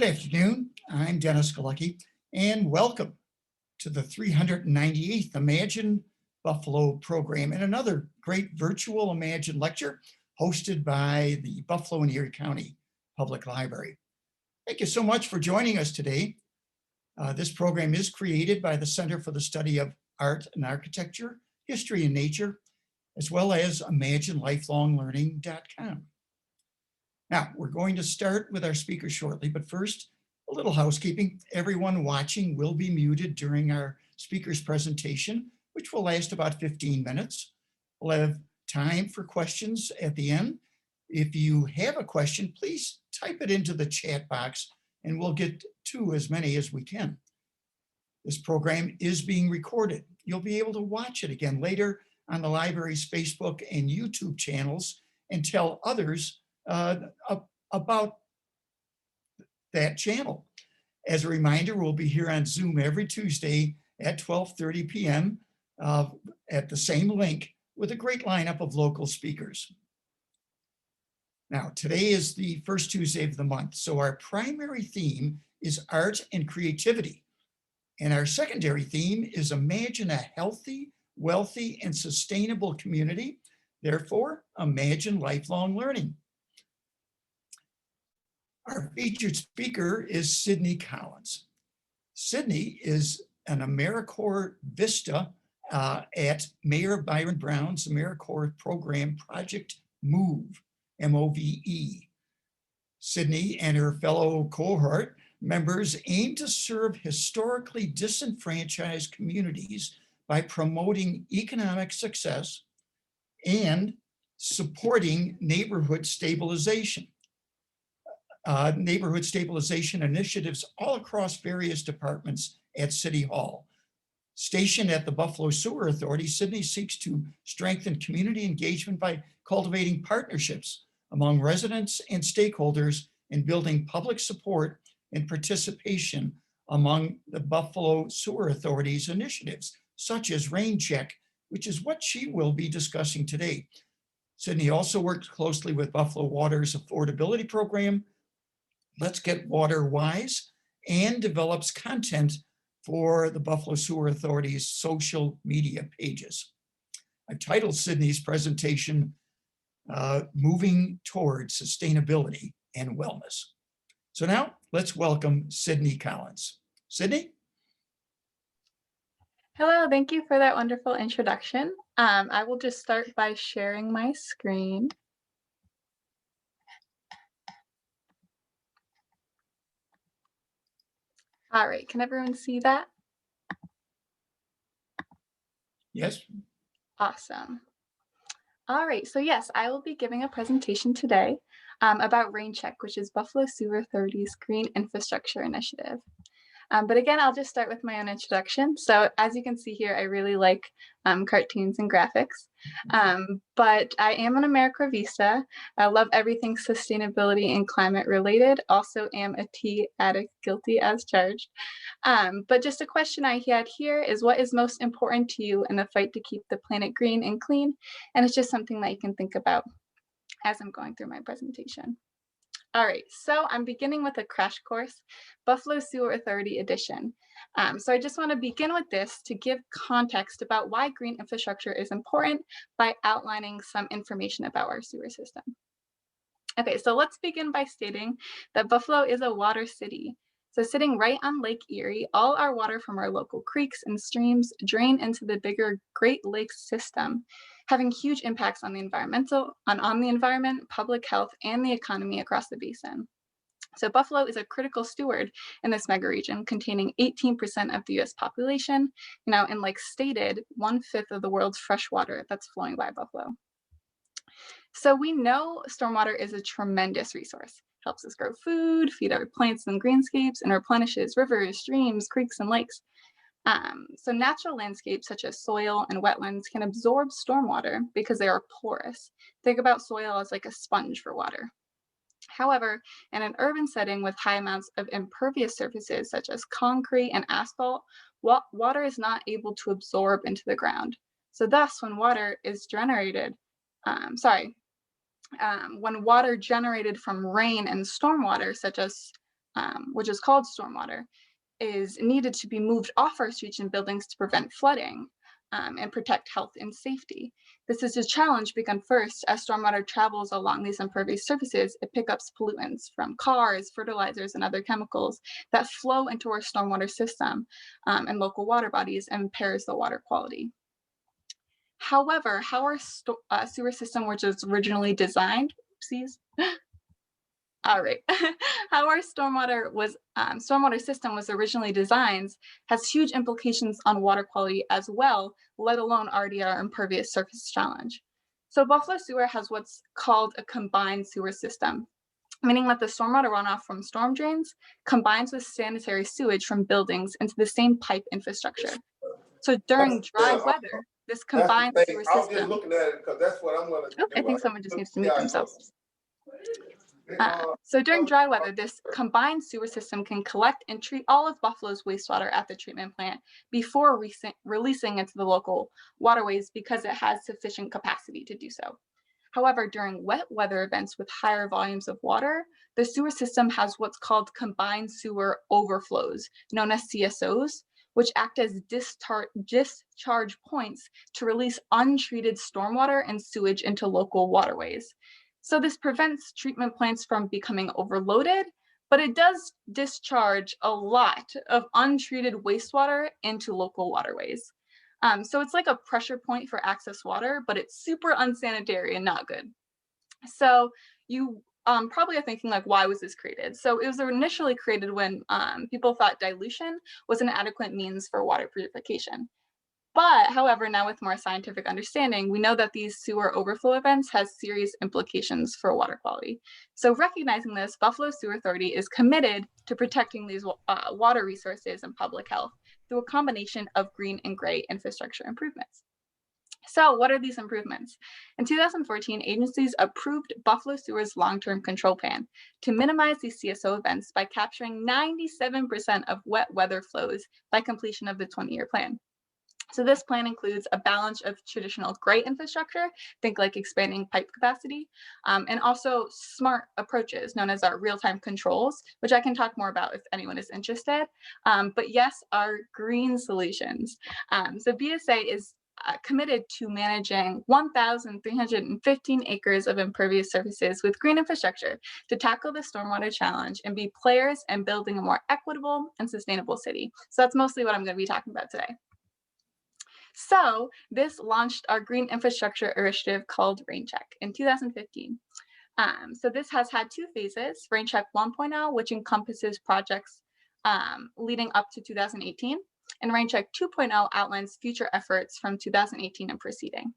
Good afternoon. I'm Dennis Galecki, and welcome to the 398th Imagine Buffalo program and another great virtual Imagine lecture hosted by the Buffalo and Erie County Public Library. Thank you so much for joining us today. This program is created by the Center for the Study of Art and Architecture, History and Nature, as well as ImagineLifelongLearning.com. Now, we're going to start with our speaker shortly, but first, a little housekeeping. Everyone watching will be muted during our speaker's presentation, which will last about 15 minutes. We'll have time for questions at the end. If you have a question, please type it into the chat box and we'll get to as many as we can. This program is being recorded. You'll be able to watch it again later on the library's Facebook and YouTube channels and tell others about that channel. As a reminder, we'll be here on Zoom every Tuesday at 12:30 p.m. At the same link with a great lineup of local speakers. Now, today is the first Tuesday of the month, so our primary theme is art and creativity. And our secondary theme is imagine a healthy, wealthy, and sustainable community. Therefore, imagine lifelong learning. Our featured speaker is Sydney Collins. Sydney is an AmeriCorps Vista at Mayor Byron Brown's AmeriCorps program Project MOVE, M-O-V-E. Sydney and her fellow cohort members aim to serve historically disenfranchised communities by promoting economic success and supporting neighborhood stabilization initiatives all across various departments at City Hall. Stationed at the Buffalo Sewer Authority, Sydney seeks to strengthen community engagement by cultivating partnerships among residents and stakeholders and building public support and participation among the Buffalo Sewer Authority's initiatives, such as Rain Check, which is what she will be discussing today. Sydney also works closely with Buffalo Water's affordability program, Let's Get Water Wise, and develops content for the Buffalo Sewer Authority's social media pages. I've titled Sydney's presentation, Moving Toward Sustainability and Wellness. So now let's welcome Sydney Collins. Sydney? Hello, thank you for that wonderful introduction. I will just start by sharing my screen. All right, can everyone see that? Yes. Awesome. All right, so yes, I will be giving a presentation today about Rain Check, which is Buffalo Sewer Authority's Green Infrastructure Initiative. But again, I'll just start with my own introduction. So as you can see here, I really like cartoons and graphics. But I am an AmeriCorps Vista. I love everything sustainability and climate related. Also am a tea addict, guilty as charged. But just a question I had here is, what is most important to you in the fight to keep the planet green and clean? And it's just something that you can think about as I'm going through my presentation. All right, so I'm beginning with a crash course, Buffalo Sewer Authority edition. So I just want to begin with this to give context about why green infrastructure is important by outlining some information about our sewer system. Okay, so let's begin by stating that Buffalo is a water city. So sitting right on Lake Erie, all our water from our local creeks and streams drain into the bigger Great Lakes system, having huge impacts on the environment, public health, and the economy across the basin. So Buffalo is a critical steward in this mega region, containing 18% of the US population, and like stated, 1/5 of the world's fresh water that's flowing by Buffalo. So we know stormwater is a tremendous resource. Helps us grow food, feed our plants and greenscapes, and replenishes rivers, streams, creeks, and lakes. So natural landscapes such as soil and wetlands can absorb stormwater because they are porous. Think about soil as like a sponge for water. However, in an urban setting with high amounts of impervious surfaces such as concrete and asphalt, water is not able to absorb into the ground. So thus, when water is generated, when water generated from rain and stormwater, such as which is called stormwater, is needed to be moved off our streets and buildings to prevent flooding and protect health and safety. This is a challenge begun first as stormwater travels along these impervious surfaces. It picks up pollutants from cars, fertilizers, and other chemicals that flow into our stormwater system and local water bodies and impairs the water quality. However, how our sewer system was originally designed, oopsies, all right. How our stormwater system was originally designed has huge implications on water quality as well, let alone already our impervious surface challenge. So Buffalo Sewer has what's called a combined sewer system, meaning that the stormwater runoff from storm drains combines with sanitary sewage from buildings into the same pipe infrastructure. So during dry weather, this combined sewer I was just system. looking at it because that's what I'm gonna Oh, do. I think someone just needs to mute Yeah, themselves. So during dry weather, this combined sewer system can collect and treat all of Buffalo's wastewater at the treatment plant before releasing into the local waterways because it has sufficient capacity to do so. However, during wet weather events with higher volumes of water, the sewer system has what's called combined sewer overflows, known as CSOs, which act as discharge points to release untreated stormwater and sewage into local waterways. So this prevents treatment plants from becoming overloaded, but it does discharge a lot of untreated wastewater into local waterways. So it's like a pressure point for access water, but it's super unsanitary and not good. So you probably are thinking like, why was this created? So it was initially created when people thought dilution was an adequate means for water purification. But however, now with more scientific understanding, we know that these sewer overflow events has serious implications for water quality. So recognizing this, Buffalo Sewer Authority is committed to protecting these water resources and public health through a combination of green and gray infrastructure improvements. So what are these improvements? In 2014, agencies approved Buffalo Sewer's long-term control plan to minimize these CSO events by capturing 97% of wet weather flows by completion of the 20-year plan. So this plan includes a balance of traditional gray infrastructure, think like expanding pipe capacity, and also smart approaches known as our real-time controls, which I can talk more about if anyone is interested. But yes, our green solutions. So BSA is committed to managing 1,315 acres of impervious surfaces with green infrastructure to tackle the stormwater challenge and be players in building a more equitable and sustainable city. So that's mostly what I'm going to be talking about today. So this launched our green infrastructure initiative called RainCheck in 2015. So this has had two phases, RainCheck 1.0, which encompasses projects leading up to 2018, and RainCheck 2.0 outlines future efforts from 2018 and preceding.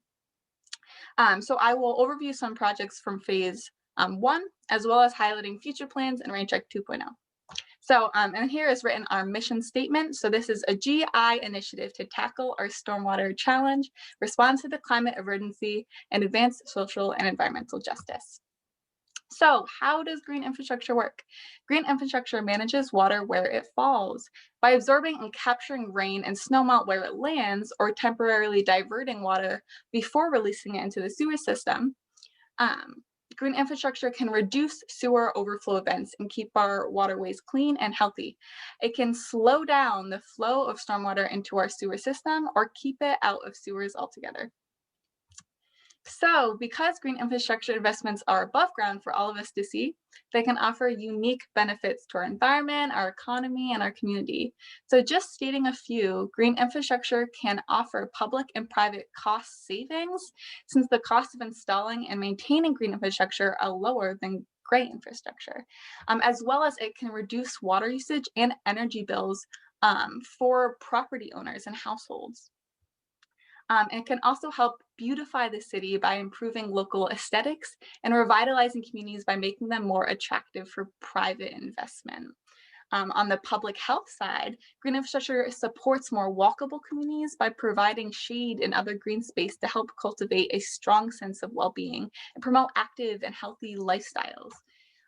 So I will overview some projects from phase 1, as well as highlighting future plans in RainCheck 2.0. So, and here is written our mission statement. So this is a GI initiative to tackle our stormwater challenge, respond to the climate emergency, and advance social and environmental justice. So how does green infrastructure work? Green infrastructure manages water where it falls by absorbing and capturing rain and snowmelt where it lands, or temporarily diverting water before releasing it into the sewer system. Green infrastructure can reduce sewer overflow events and keep our waterways clean and healthy. It can slow down the flow of stormwater into our sewer system or keep it out of sewers altogether. So because green infrastructure investments are above ground for all of us to see, they can offer unique benefits to our environment, our economy, and our community. So just stating a few, green infrastructure can offer public and private cost savings, since the cost of installing and maintaining green infrastructure are lower than gray infrastructure, as well as it can reduce water usage and energy bills for property owners and households. And can also help beautify the city by improving local aesthetics and revitalizing communities by making them more attractive for private investment. On the public health side, green infrastructure supports more walkable communities by providing shade and other green space to help cultivate a strong sense of well-being and promote active and healthy lifestyles.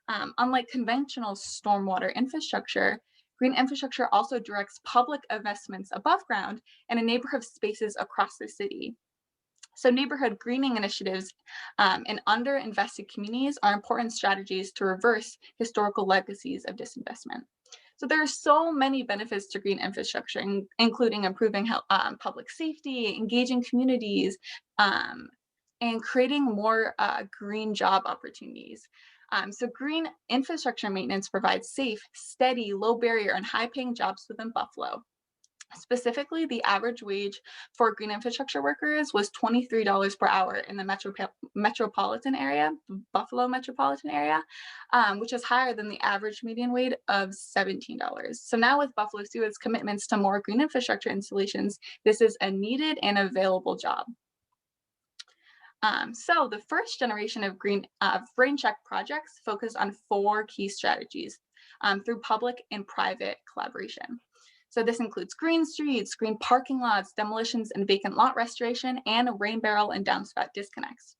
Unlike conventional stormwater infrastructure, green infrastructure also directs public investments above ground and in neighborhood spaces across the city. So neighborhood greening initiatives in underinvested communities are important strategies to reverse historical legacies of disinvestment. So there are so many benefits to green infrastructure, including improving public safety, engaging communities, and creating more green job opportunities. So green infrastructure maintenance provides safe, steady, low barrier, and high-paying jobs within Buffalo. Specifically, the average wage for green infrastructure workers was $23 per hour in the metropolitan area, Buffalo metropolitan area, which is higher than the average median wage of $17. So now with Buffalo Sewage's commitments to more green infrastructure installations, this is a needed and available job. So the first generation of rain check projects focus on 4 key strategies through public and private collaboration. So this includes green streets, green parking lots, demolitions and vacant lot restoration, and rain barrel and downspout disconnects.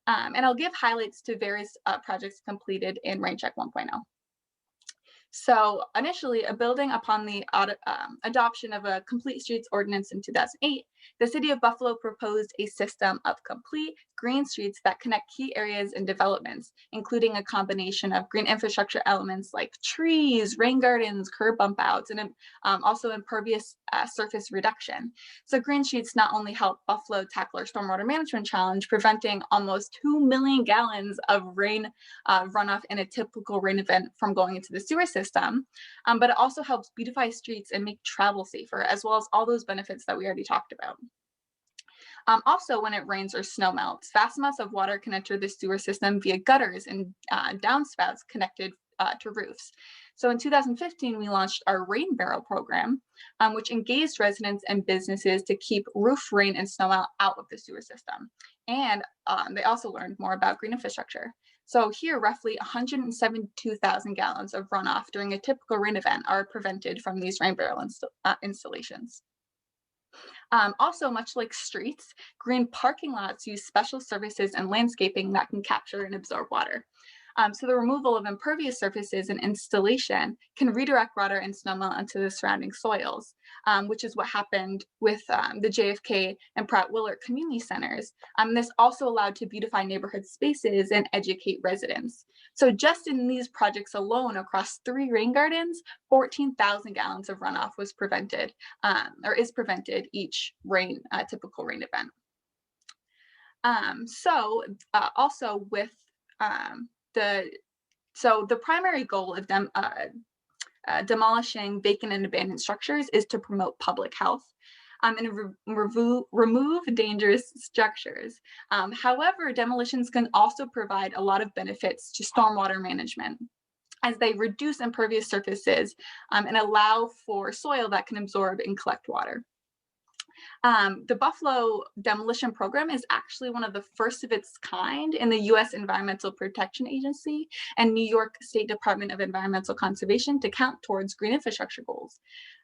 And I'll give highlights to various projects completed in Rain Check 1.0. So initially, building upon the adoption of a complete streets ordinance in 2008, the city of Buffalo proposed a system of complete green streets that connect key areas and developments, including a combination of green infrastructure elements like trees, rain gardens, curb bump outs, and also impervious surface reduction. So green streets not only help Buffalo tackle our stormwater management challenge, preventing almost 2 million gallons of rain runoff in a typical rain event from going into the sewer system, but it also helps beautify streets and make travel safer, as well as all those benefits that we already talked about. Also, when it rains or snow melts, vast amounts of water can enter the sewer system via gutters and downspouts connected to roofs. So in 2015, we launched our Rain Barrel program, which engaged residents and businesses to keep roof rain and snow out of the sewer system. And they also learned more about green infrastructure. So here, roughly 172,000 gallons of runoff during a typical rain event are prevented from these rain barrel installations. Also, much like streets, green parking lots use special services and landscaping that can capture and absorb water. So the removal of impervious surfaces and installation can redirect water and snowmelt into the surrounding soils, which is what happened with the JFK and Pratt Willard community centers. This also allowed to beautify neighborhood spaces and educate residents. So just in these projects alone across 3 rain gardens, 14,000 gallons of runoff was prevented or is prevented each typical rain event. Also with the primary goal of them demolishing vacant and abandoned structures is to promote public health and remove dangerous structures. However, demolitions can also provide a lot of benefits to stormwater management, as they reduce impervious surfaces and allow for soil that can absorb and collect water. The Buffalo Demolition Program is actually one of the first of its kind in the U.S. Environmental Protection Agency and New York State Department of Environmental Conservation to count towards green infrastructure goals.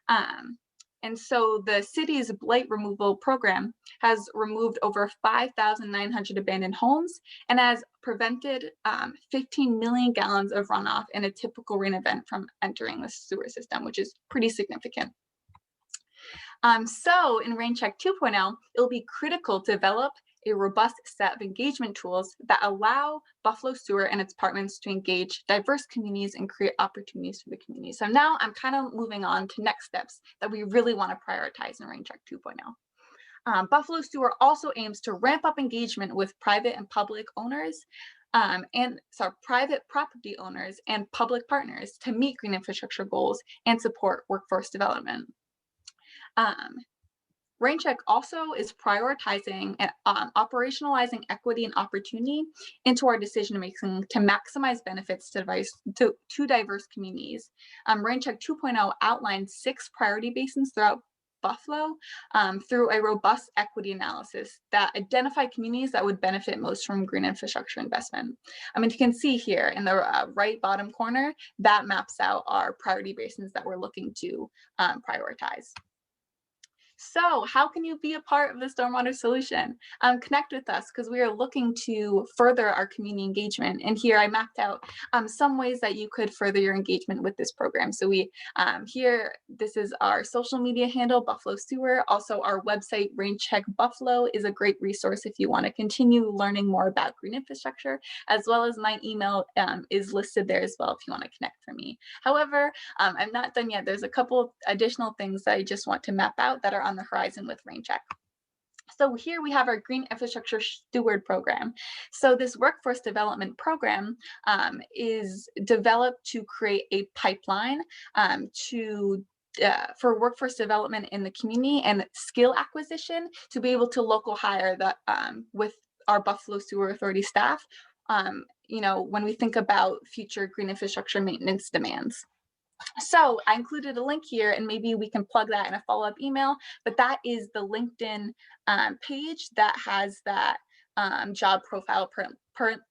And so the city's blight removal program has removed over 5,900 abandoned homes and has prevented 15 million gallons of runoff in a typical rain event from entering the sewer system, which is pretty significant. So in Rain Check 2.0, it'll be critical to develop a robust set of engagement tools that allow Buffalo Sewer and its partners to engage diverse communities and create opportunities for the community. So now I'm kind of moving on to next steps that we really want to prioritize in Rain Check 2.0. Buffalo Sewer also aims to ramp up engagement with private and public owners private property owners and public partners to meet green infrastructure goals and support workforce development. Rain Check also is prioritizing and operationalizing equity and opportunity into our decision making to maximize benefits to diverse communities. Rain Check 2.0 outlines 6 priority basins throughout Buffalo through a robust equity analysis that identify communities that would benefit most from green infrastructure investment. You can see here in the right bottom corner, that maps out our priority basins that we're looking to prioritize. So how can you be a part of the stormwater solution? Connect with us because we are looking to further our community engagement. And here I mapped out some ways that you could further your engagement with this program. So we here, this is our social media handle, Buffalo Sewer. Also our website, Rain Check Buffalo, is a great resource if you want to continue learning more about green infrastructure, as well as my email is listed there as well if you want to connect for me. However, I'm not done yet. There's a couple additional things that I just want to map out that are on the horizon with RainCheck. So here we have our Green Infrastructure Steward Program. So this workforce development program is developed to create a pipeline for workforce development in the community and skill acquisition to be able to local hire that with our Buffalo Sewer Authority staff, when we think about future green infrastructure maintenance demands. So I included a link here, and maybe we can plug that in a follow-up email, but that is the LinkedIn page that has that job profile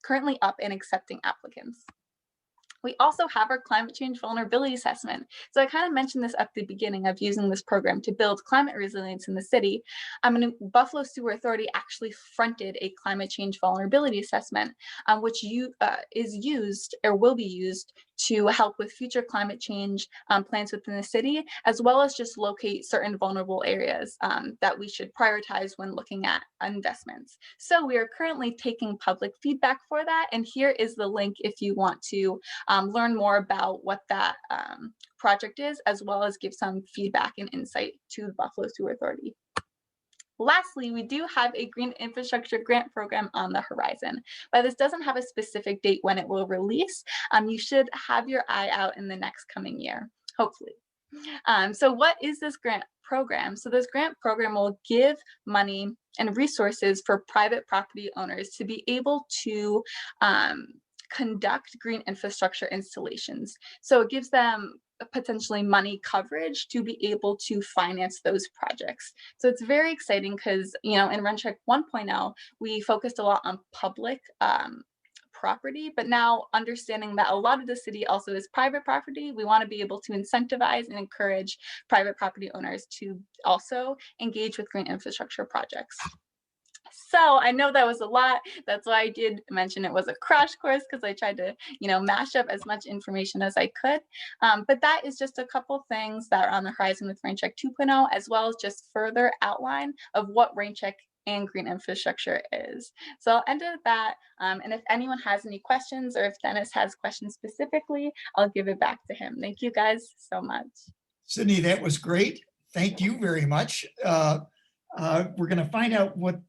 currently up and accepting applicants. We also have our climate change vulnerability assessment. So I kind of mentioned this at the beginning of using this program to build climate resilience in the city. Buffalo Sewer Authority actually fronted a climate change vulnerability assessment, which is used or will be used to help with future climate change plans within the city, as well as just locate certain vulnerable areas that we should prioritize when looking at investments. So we are currently taking public feedback for that, and here is the link if you want to learn more about what that project is, as well as give some feedback and insight to the Buffalo Sewer Authority. Lastly, we do have a green infrastructure grant program on the horizon, but this doesn't have a specific date when it will release. You should have your eye out in the next coming year, hopefully. So what is this grant program? So this grant program will give money and resources for private property owners to be able to conduct green infrastructure installations. So it gives them potentially money coverage to be able to finance those projects. So it's very exciting because, in RenCheck 1.0, we focused a lot on public property, but now understanding that a lot of the city also is private property, we want to be able to incentivize and encourage private property owners to also engage with green infrastructure projects. So I know that was a lot. That's why I did mention it was a crash course, because I tried to, mash up as much information as I could. But that is just a couple things that are on the horizon with RainCheck 2.0, as well as just further outline of what RainCheck and green infrastructure is. So I'll end with that. And if anyone has any questions, or if Dennis has questions specifically, I'll give it back to him. Thank you guys so much. Sydney, that was great. Thank you very much. We're going to find out what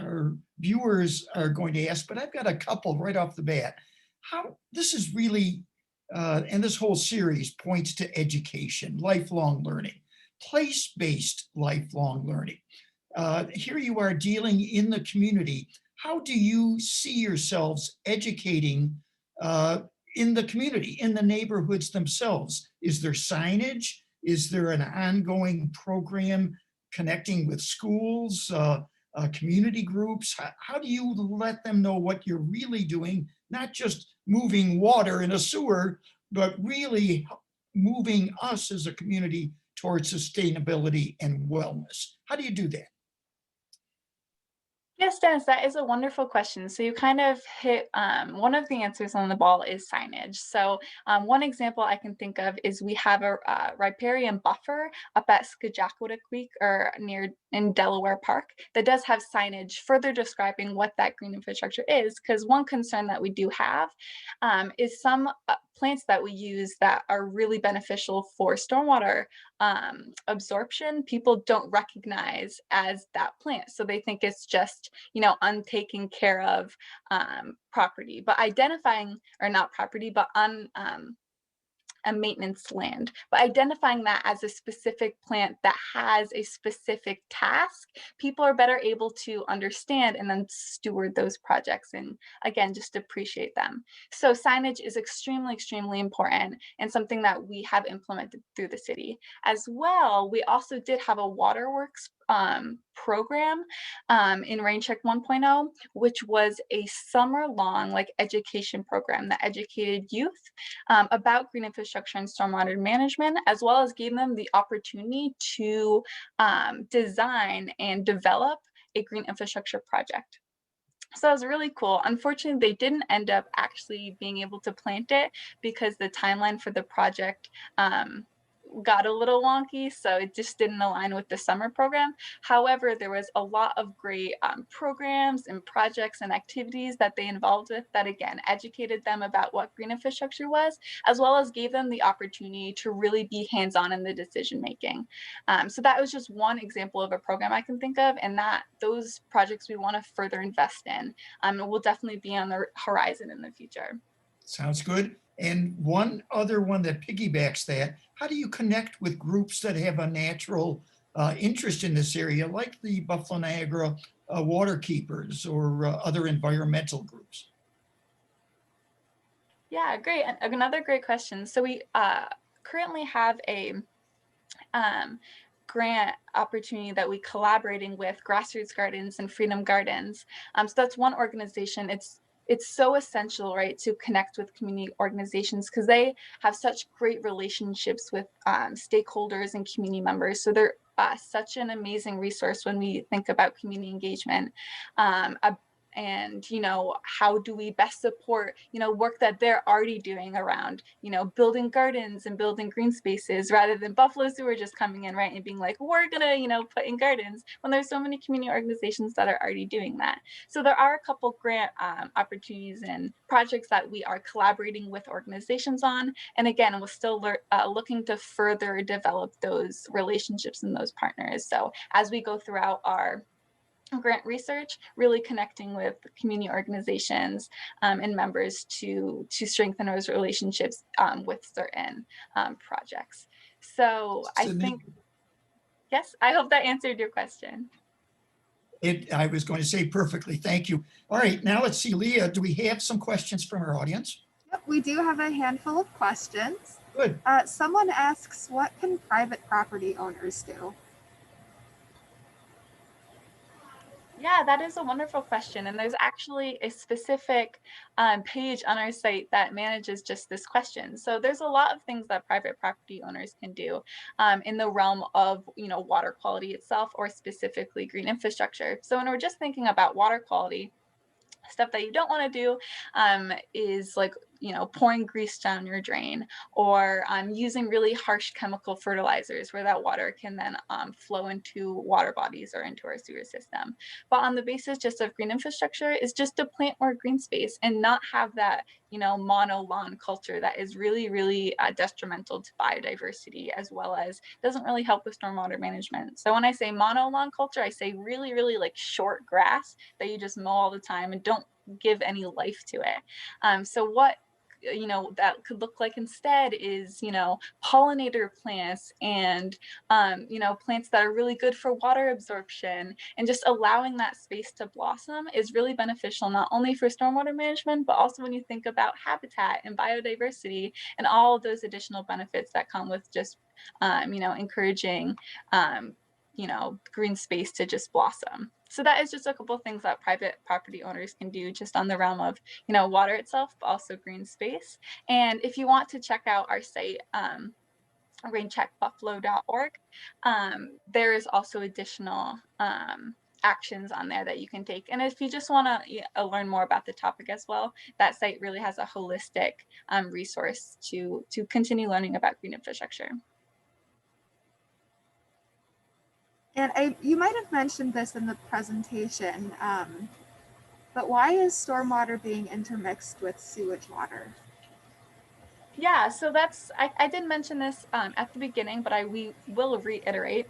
our viewers are going to ask, but I've got a couple right off the bat. How this is really, and this whole series points to education, lifelong learning, place-based lifelong learning. Here you are dealing in the community. How do you see yourselves educating in the community, in the neighborhoods themselves? Is there signage? Is there an ongoing program connecting with schools, community groups? How do you let them know what you're really doing, not just moving water in a sewer, but really moving us as a community towards sustainability and wellness? How do you do that? Yes, Dennis, that is a wonderful question. So you kind of hit one of the answers on the ball is signage. So one example I can think of is we have a riparian buffer up at Skajakwota Creek or in Delaware Park that does have signage further describing what that green infrastructure is. Because one concern that we do have is some plants that we use that are really beneficial for stormwater absorption, people don't recognize as that plant. So they think it's just, untaken care of property, but identifying, or not property, but a maintenance land, but identifying that as a specific plant that has a specific task, people are better able to understand and then steward those projects and, again, just appreciate them. So signage is extremely, extremely important and something that we have implemented through the city. As well, we also did have a waterworks program in RainCheck 1.0, which was a summer-long like education program that educated youth about green infrastructure and stormwater management, as well as gave them the opportunity to design and develop a green infrastructure project. So it was really cool. Unfortunately, they didn't end up actually being able to plant it because the timeline for the project got a little wonky, so it just didn't align with the summer program. However, there was a lot of great programs and projects and activities that they involved with that, again, educated them about what green infrastructure was, as well as gave them the opportunity to really be hands-on in the decision making. So that was just one example of a program I can think of, and that those projects we want to further invest in, and will definitely be on the horizon in the future. Sounds good. And one other one that piggybacks that, how do you connect with groups that have a natural interest in this area, like the Buffalo Niagara Water Keepers or other environmental groups? Yeah, great. Another great question. So we currently have a grant opportunity that we collaborating with Grassroots Gardens and Freedom Gardens. So that's one organization. It's so essential, right, to connect with community organizations because they have such great relationships with stakeholders and community members. So they're such an amazing resource when we think about community engagement. And how do we best support work that they're already doing around building gardens and building green spaces, rather than Buffalo Sewer just coming in, right, and being like, we're gonna put in gardens, when there's so many community organizations that are already doing that. So there are a couple grant opportunities and projects that we are collaborating with organizations on, and again, we're still looking to further develop those relationships and those partners. So as we go throughout our grant research, really connecting with community organizations and members to strengthen those relationships with certain projects. So I think, yes, I hope that answered your question. I was going to say perfectly. Thank you. All right, now let's see, Leah, do we have some questions from our audience? Yep, we do have a handful of questions. Good. Someone asks, what can private property owners do? Yeah, that is a wonderful question. And there's actually a specific page on our site that manages just this question. So there's a lot of things that private property owners can do in the realm of, water quality itself, or specifically green infrastructure. So when we're just thinking about water quality, stuff that you don't want to do is like pouring grease down your drain, or using really harsh chemical fertilizers where that water can then flow into water bodies or into our sewer system. But on the basis just of green infrastructure is just to plant more green space and not have that mono lawn culture that is really, really detrimental to biodiversity, as well as doesn't really help with stormwater management. So when I say mono lawn culture, I say really, really like short grass that you just mow all the time and don't give any life to it. So what that could look like instead is pollinator plants and plants that are really good for water absorption, and just allowing that space to blossom is really beneficial, not only for stormwater management, but also when you think about habitat and biodiversity and all of those additional benefits that come with just encouraging green space to just blossom. So that is just a couple of things that private property owners can do just on the realm of, water itself, but also green space. And if you want to check out our site, raincheckbuffalo.org, there is also additional actions on there that you can take. And if you just want to learn more about the topic as well, that site really has a holistic resource to continue learning about green infrastructure. And you might have mentioned this in the presentation, but why is stormwater being intermixed with sewage water? Yeah, so I did mention this at the beginning, but we will reiterate.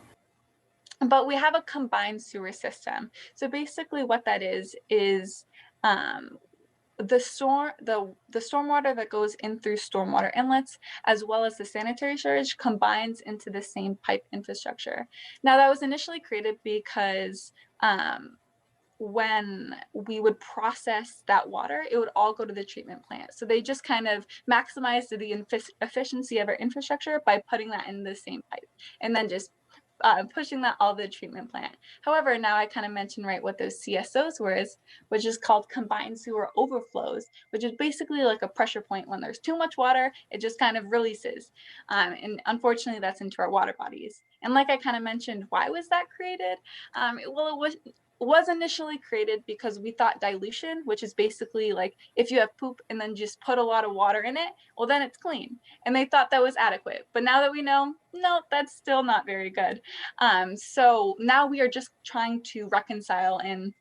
But we have a combined sewer system. So basically what that is the stormwater that goes in through stormwater inlets, as well as the sanitary sewage, combines into the same pipe infrastructure. Now that was initially created because when we would process that water, it would all go to the treatment plant. So they just kind of maximized the efficiency of our infrastructure by putting that in the same pipe, and then just pushing that all the treatment plant. However, now I kind of mentioned, right, what those CSOs were, which is called combined sewer overflows, which is basically like a pressure point. When there's too much water, it just kind of releases. And unfortunately, that's into our water bodies. And like I kind of mentioned, why was that created? It was initially created because we thought dilution, which is basically like if you have poop and then just put a lot of water in it, well, then it's clean. And they thought that was adequate. But now that we know, no, that's still not very good. So now we are just trying to reconcile and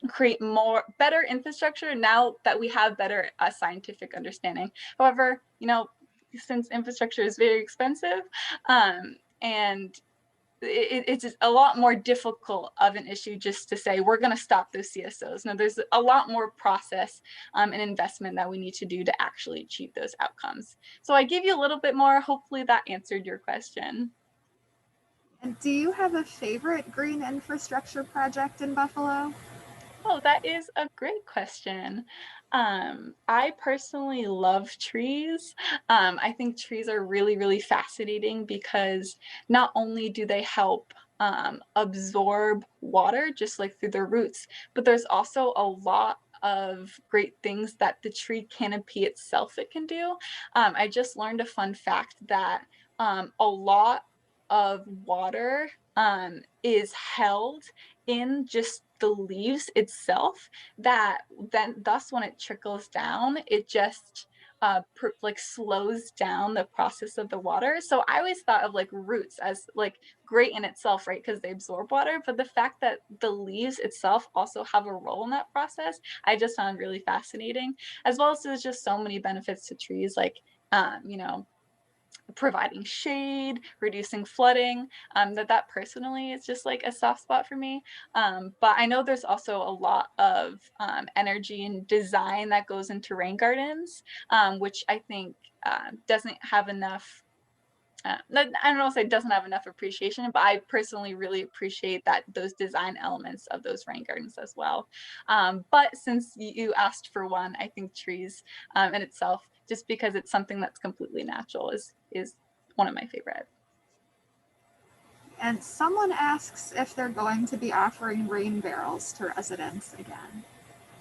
create better infrastructure now that we have better scientific understanding. However, since infrastructure is very expensive, and it's a lot more difficult of an issue just to say we're going to stop those CSOs. Now, there's a lot more process and investment that we need to do to actually achieve those outcomes. So I gave you a little bit more. Hopefully that answered your question. And do you have a favorite green infrastructure project in Buffalo? Oh, that is a great question. I personally love trees. I think trees are really, really fascinating because not only do they help absorb water just like through their roots, but there's also a lot of great things that the tree canopy itself it can do. I just learned a fun fact that a lot of water is held in just the leaves itself, that then thus when it trickles down, it just like slows down the process of the water. So I always thought of like roots as like great in itself, right? Because they absorb water, but the fact that the leaves itself also have a role in that process, I just found really fascinating, as well as there's just so many benefits to trees, like providing shade, reducing flooding, that personally is just like a soft spot for me. But I know there's also a lot of energy and design that goes into rain gardens, which I think doesn't have enough, I don't know if it doesn't have enough appreciation, but I personally really appreciate that those design elements of those rain gardens as well. But since you asked for one, I think trees in itself, just because it's something that's completely natural, is one of my favorite. And someone asks if they're going to be offering rain barrels to residents again.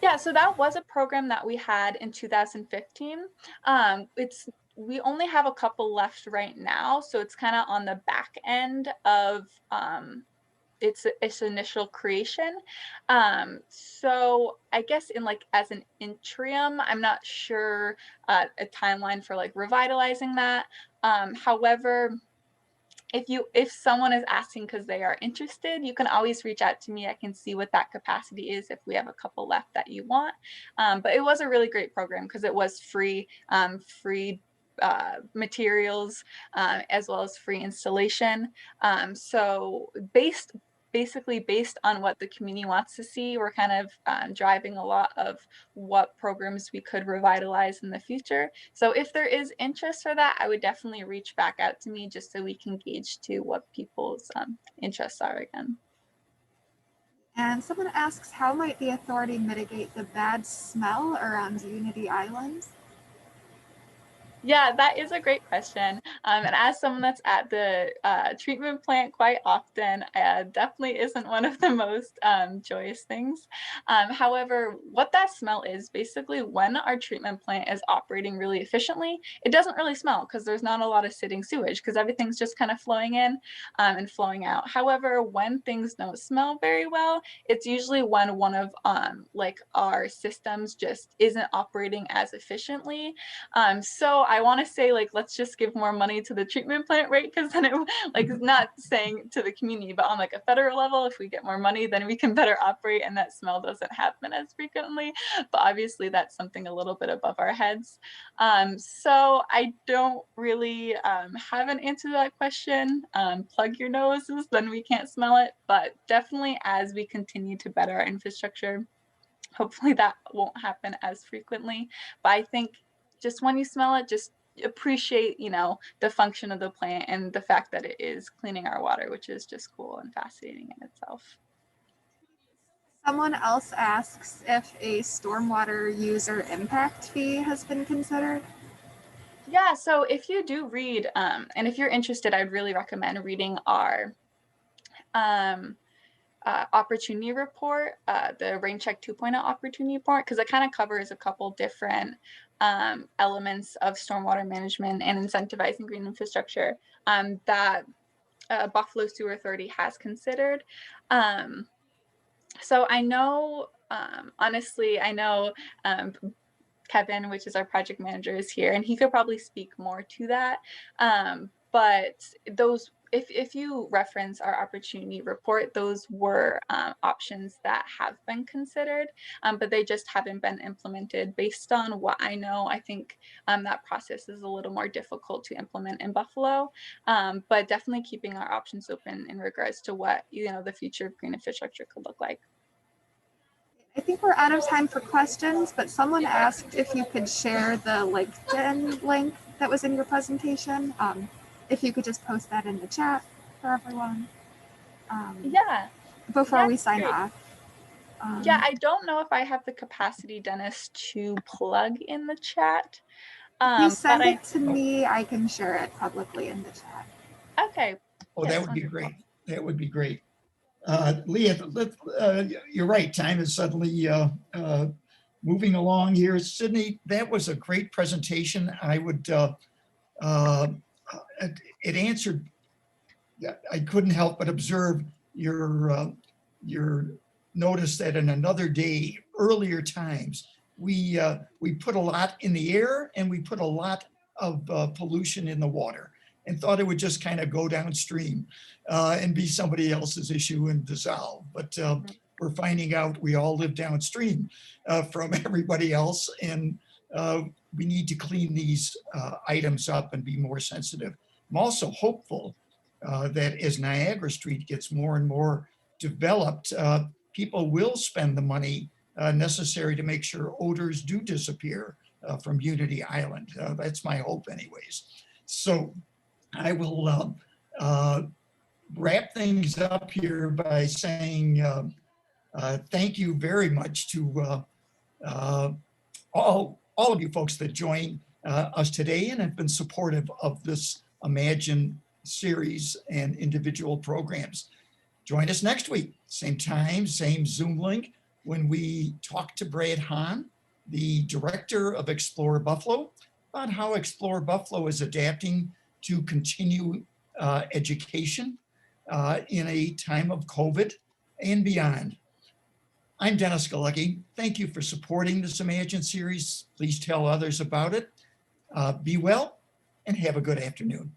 Yeah, so that was a program that we had in 2015. We only have a couple left right now, so it's kind of on the back end of its initial creation. So I guess in like as an interim, I'm not sure a timeline for like revitalizing that. However, if someone is asking because they are interested, you can always reach out to me. I can see what that capacity is if we have a couple left that you want. But it was a really great program because it was free materials, as well as free installation. So basically based on what the community wants to see, we're kind of driving a lot of what programs we could revitalize in the future. So if there is interest for that, I would definitely reach back out to me just so we can gauge to what people's interests are again. And someone asks, how might the authority mitigate the bad smell around Unity Island? Yeah, that is a great question. And as someone that's at the treatment plant quite often, definitely isn't one of the most joyous things. However, what that smell is, basically when our treatment plant is operating really efficiently, it doesn't really smell because there's not a lot of sitting sewage because everything's just kind of flowing in and flowing out. However, when things don't smell very well, it's usually when one of like our systems just isn't operating as efficiently. So I want to say, like, let's just give more money to the treatment plant, right? Because then it, like, not saying to the community, but on like a federal level, if we get more money, then we can better operate and that smell doesn't happen as frequently. But obviously that's something a little bit above our heads. So I don't really have an answer to that question. Plug your noses, then we can't smell it. But definitely as we continue to better our infrastructure, hopefully that won't happen as frequently. But I think just when you smell it, just appreciate, the function of the plant and the fact that it is cleaning our water, which is just cool and fascinating in itself. Someone else asks if a stormwater user impact fee has been considered. Yeah, so if you do read, and if you're interested, I'd really recommend reading our opportunity report, the Rain Check 2.0 opportunity report, because it kind of covers a couple different elements of stormwater management and incentivizing green infrastructure that Buffalo Sewer Authority has considered. So I know, honestly, I know Kevin, which is our project manager, is here, and he could probably speak more to that. But those, if you reference our opportunity report, those were options that have been considered, but they just haven't been implemented. Based on what I know, I think that process is a little more difficult to implement in Buffalo, but definitely keeping our options open in regards to what, you know, the future of green infrastructure could look like. I think we're out of time for questions, but someone asked if you could share the LinkedIn link that was in your presentation. If you could just post that in the chat for everyone. Yeah. Before we sign great. off. Yeah, I don't know if I have the capacity, Dennis, to plug in the chat. If you send but it to me, I can share it publicly in the chat. Okay. Oh, Yes, that would be wonderful. great. That would be great. Leah, you're right. Time is suddenly moving along here. Sydney, that was a great presentation. I would, it answered, I couldn't help but observe your notice that in another day, earlier times, we put a lot in the air and we put a lot of pollution in the water and thought it would just kind of go downstream and be somebody else's issue and dissolve. But we're finding out we all live downstream from everybody else, and we need to clean these items up and be more sensitive. I'm also hopeful that as Niagara Street gets more and more developed, people will spend the money necessary to make sure odors do disappear from Unity Island. That's my hope anyways. So I will wrap things up here by saying thank you very much to all of you folks that joined us today and have been supportive of this Imagine series and individual programs. Join us next week, same time, same Zoom link, when we talk to Brad Hahn, the director of Explore Buffalo, about how Explore Buffalo is adapting to continue education in a time of COVID and beyond. I'm Dennis Galecki. Thank you for supporting this Imagine series. Please tell others about it. Be well and have a good afternoon.